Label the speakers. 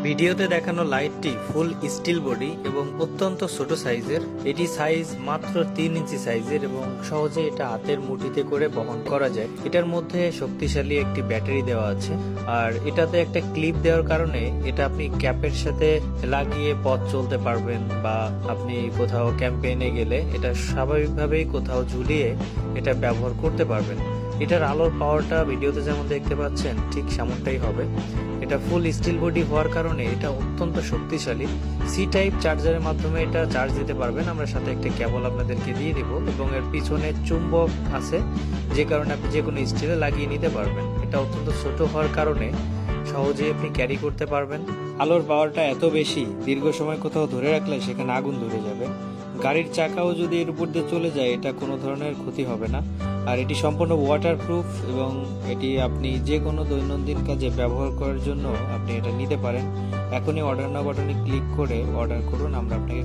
Speaker 1: ভিডিওতে দেখানো লাইটটি ফুল steel body এবং অত্যন্ত ছোট সাইজের। এটি সাইজ মাত্র 3 ইঞ্চি সাইজের এবং সহজে এটা হাতের মুঠিতে করে বহন করা যায়। এটার মধ্যে শক্তিশালী একটি ব্যাটারি দেওয়া আছে, আর এটাতে একটা ক্লিপ দেওয়ার কারণে এটা আপনি ক্যাপের সাথে লাগিয়ে পথ চলতে পারবেন, বা আপনি কোথাও ক্যাম্পেইনে গেলে এটা স্বাভাবিকভাবেই কোথাও ঝুলিয়ে এটা ব্যবহার করতে পারবেন। এটার আলোর পাওয়ারটা ভিডিওতে যেমন দেখতে পাচ্ছেন ঠিক সেমনটাই হবে। এটা ফুল স্টিল বডি হওয়ার কারণে এটা অত্যন্ত শক্তিশালী। সি টাইপ চার্জারের মাধ্যমে এটা চার্জ দিতে পারবেন। আমরা সাথে একটা কেবল আপনাদেরকে দিয়ে দিব এবং এর পিছনে চুম্বক আছে, যে কারণে আপনি যে কোনো স্টিলে লাগিয়ে নিতে পারবেন। এটা অত্যন্ত ছোট হওয়ার কারণে সহজেই আপনি ক্যারি করতে পারবেন। আলোর পাওয়ারটা এত বেশি, দীর্ঘ সময় কোথাও ধরে রাখলে সেখানে আগুন ধরে যাবে। গাড়ির চাকাও যদি এর উপর দিয়ে চলে যায় এটা কোনো ধরনের ক্ষতি হবে না। আর এটি সম্পূর্ণ ওয়াটারপ্রুফ এবং এটি আপনি যে কোনো দৈনন্দিন কাজে ব্যবহার করার জন্য আপনি এটা নিতে পারেন। এখনই অর্ডার নাও বাটনে ক্লিক করে অর্ডার করুন, আমরা আপনাকে